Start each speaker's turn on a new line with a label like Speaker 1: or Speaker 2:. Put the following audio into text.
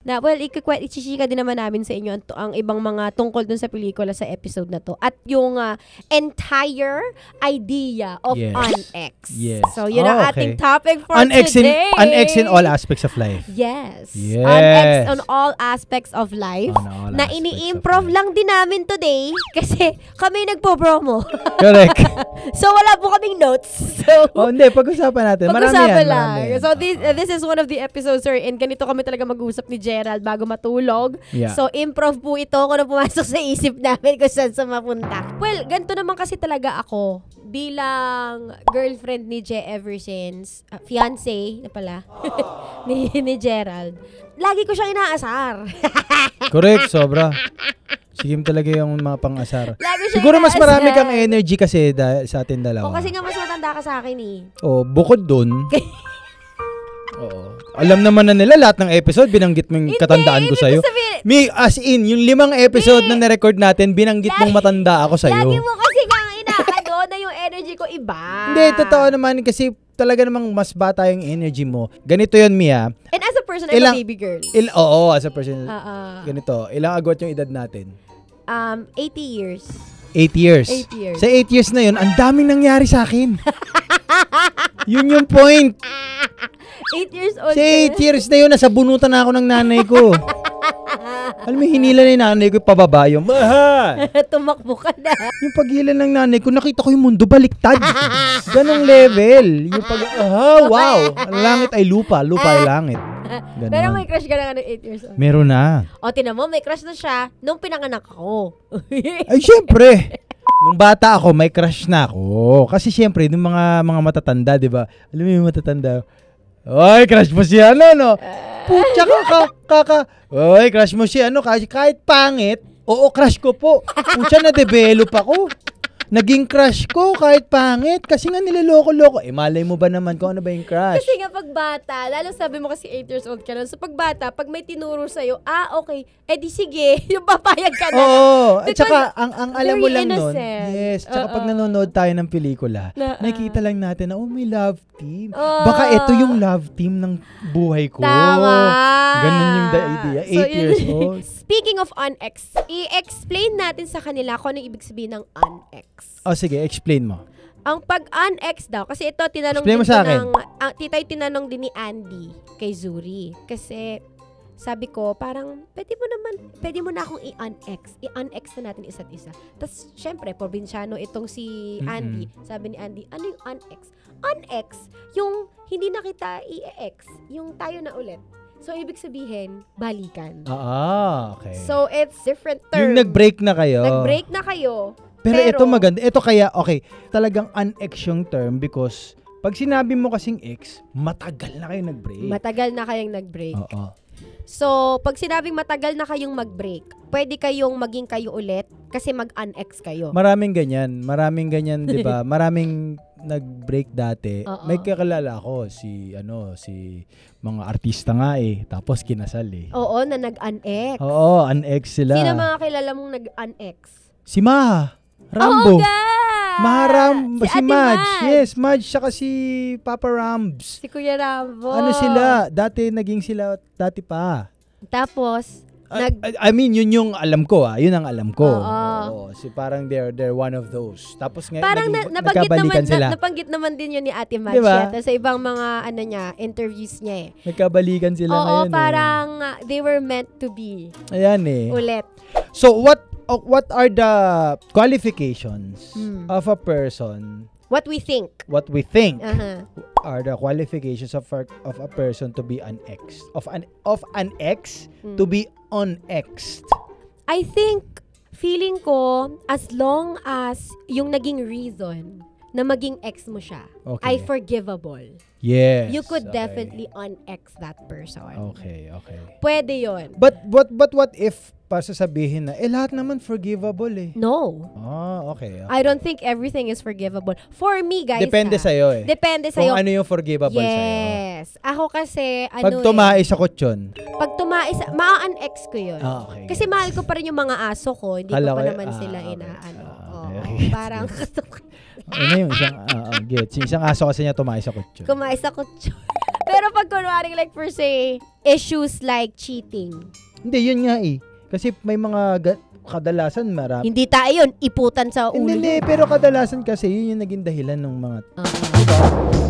Speaker 1: Na, well, ichishika din naman namin sa inyo ang ibang mga tungkol dun sa pelikula sa episode na to. At yung entire idea of UNX.
Speaker 2: Yes.
Speaker 1: So, yun ang ating topic for today.
Speaker 2: UNX in all aspects of life.
Speaker 1: Yes.
Speaker 2: Yes.
Speaker 1: UNX on all aspects of life. Na ini-improv lang din namin today kasi kami nagpo-promo.
Speaker 2: Correct.
Speaker 1: So, wala po kaming notes. So,
Speaker 2: hindi. Pag-usapan natin. Marami yan.
Speaker 1: So, this is one of the episodes, sir. And ganito kami talaga mag-usap ni Gerald bago matulog.
Speaker 2: Yeah.
Speaker 1: So, improv po ito kung ano pumasok sa isip namin kung saan sa mapunta. Well, ganito naman kasi talaga ako bilang girlfriend ni Je ever since, fiancé na pala, ni Gerald. Lagi ko siyang inaasar.
Speaker 2: Correct, sobra. Sige talaga yung mga pang-asar. Siguro mas marami kang energy kasi sa atin dalawa.
Speaker 1: Kasi nga mas matanda ka sa akin eh.
Speaker 2: Bukod dun, alam naman na nila lahat ng episode, binanggit mo yung katandaan ko sa'yo. As in, yung 5 episode na na-record natin, binanggit mong matanda ako sa'yo.
Speaker 1: Lagi mo kasi nga na yung energy ko iba.
Speaker 2: Hindi, totoo naman kasi talaga namang mas bata yung energy mo. Ganito yun, Mia.
Speaker 1: And as a person, I'm a baby girl.
Speaker 2: As a person. Ganito, ilang agwat yung edad natin?
Speaker 1: 80 years.
Speaker 2: 8 years.
Speaker 1: 8 years.
Speaker 2: Sa 8 years na yun, ang daming nangyari sa akin. Yun yung point.
Speaker 1: 8 years old.
Speaker 2: Sa 8 years na yun, nasa bunutan na ako ng nanay ko. Alam mo, hinila na yung nanay ko, pababa yung,
Speaker 1: tumakbo ka na.
Speaker 2: Yung paghila ng nanay ko, nakita ko yung mundo baliktad. Ganong level. Yung wow. Langit ay lupa, lupa ay langit. Ganon.
Speaker 1: Pero may crush ka na 8 years old.
Speaker 2: Meron na.
Speaker 1: Tinan mo, may crush na siya nung pinanganak ako.
Speaker 2: Ay, syempre. Nung bata ako, may crush na ako. Kasi syempre, nung mga matatanda, di ba? Alam mo yung matatanda, oy, crush mo si ano, no? Putya kaka. Oy, crush mo si ano, kahit pangit. Oo, crush ko po. Putya, na-develop ako. Naging crush ko kahit pangit. Kasi nga niloloko-loko. Malay mo ba naman kung ano ba yung crush?
Speaker 1: Kasi nga pagbata, lalo sabi mo kasi 8 years old ka nun. So pagbata, pag may tinuro sa'yo, okay, di sige, yung papayag ka na.
Speaker 2: Oo. At saka, ang alam mo lang nun.
Speaker 1: Yes.
Speaker 2: Tsaka pag nanonood tayo ng pelikula, nakikita lang natin na, may love team. Baka ito yung love team ng buhay ko.
Speaker 1: Tama.
Speaker 2: Ganun yung idea. 8 years old.
Speaker 1: Speaking of UNX, i-explain natin sa kanila kung ano ibig sabihin ng UNX.
Speaker 2: Sige, explain mo.
Speaker 1: Ang pag-UNX daw, kasi ito tinanong
Speaker 2: explain
Speaker 1: din
Speaker 2: mo sa akin.
Speaker 1: tinanong din ni Andy kay Zuri. Kasi sabi ko, parang pwede mo na akong i-UNX. I-UNX na natin isa't isa. Tapos, syempre, probinsyano itong si Andy. Sabi ni Andy, ano yung UNX? UNX, yung hindi na kita i-ex. Yung tayo na ulit. So, ibig sabihin, balikan.
Speaker 2: Okay.
Speaker 1: So, it's different terms.
Speaker 2: Yung nag-break na kayo.
Speaker 1: Nag-break na kayo.
Speaker 2: Pero ito maganda. Ito kaya, okay, talagang UNX yung term because pag sinabi mo kasing ex, matagal na kayo nag-break.
Speaker 1: Matagal na kayong nag-break.
Speaker 2: Oo.
Speaker 1: So, pag sinabing matagal na kayong mag-break, pwede kayong maging kayo ulit kasi mag-UNX kayo.
Speaker 2: Maraming ganyan, 'di ba? Maraming nag-break dati. May kakilala ako si mga artista nga tapos kinasal
Speaker 1: Oo, na nag-UNX.
Speaker 2: Oo, UNX sila.
Speaker 1: Sino mga kilala mong nag-UNX?
Speaker 2: Si Maha Rambo. Si
Speaker 1: Madge.
Speaker 2: Yes, Madge saka si Papa Rams.
Speaker 1: Si Kuya Rambo.
Speaker 2: Ano sila? Naging sila dati pa.
Speaker 1: Tapos
Speaker 2: yun yung alam ko Yun ang alam ko.
Speaker 1: Oo.
Speaker 2: Parang they're one of those. Tapos ngayon
Speaker 1: parang nabanggit naman din yun ni Ate Madge.
Speaker 2: Diba?
Speaker 1: Sa ibang mga interviews niya
Speaker 2: Nagkabalikan sila ngayon.
Speaker 1: Oo, parang they were meant to be.
Speaker 2: Ayan
Speaker 1: Ulit.
Speaker 2: So what are the qualifications of a person?
Speaker 1: What we think
Speaker 2: are the qualifications of a person to be an ex of an ex to be unexed.
Speaker 1: I think feeling ko as long as yung naging reason na maging ex mo siya ay forgivable.
Speaker 2: Yes.
Speaker 1: You could definitely unex that person.
Speaker 2: Okay.
Speaker 1: Pwede yun.
Speaker 2: But what if sasabihin na lahat naman forgivable
Speaker 1: No.
Speaker 2: Okay.
Speaker 1: I don't think everything is forgivable. For me, guys.
Speaker 2: Depende sa'yo
Speaker 1: Depende sa'yo.
Speaker 2: Kung ano yung forgivable sa'yo.
Speaker 1: Yes. Ako kasi,
Speaker 2: pag tumais sa kutsyon.
Speaker 1: Pag tumais, ma-unex ko yun.
Speaker 2: Okay.
Speaker 1: Kasi mahal ko pa rin yung mga aso ko. Hindi ko pa naman sila parang...
Speaker 2: Ano yung isang, gets. Yung isang aso kasi niya tumais sa kutsyon.
Speaker 1: Kumais sa kutsyon. Pero kapag kunwari like per se, issues like cheating.
Speaker 2: Hindi, yun nga eh. Kasi may mga kadalasan marami.
Speaker 1: Hindi tayo yun, iputan sa ulo.
Speaker 2: Hindi, pero kadalasan kasi yun yung naging dahilan ng mga
Speaker 1: Okay.
Speaker 2: diba?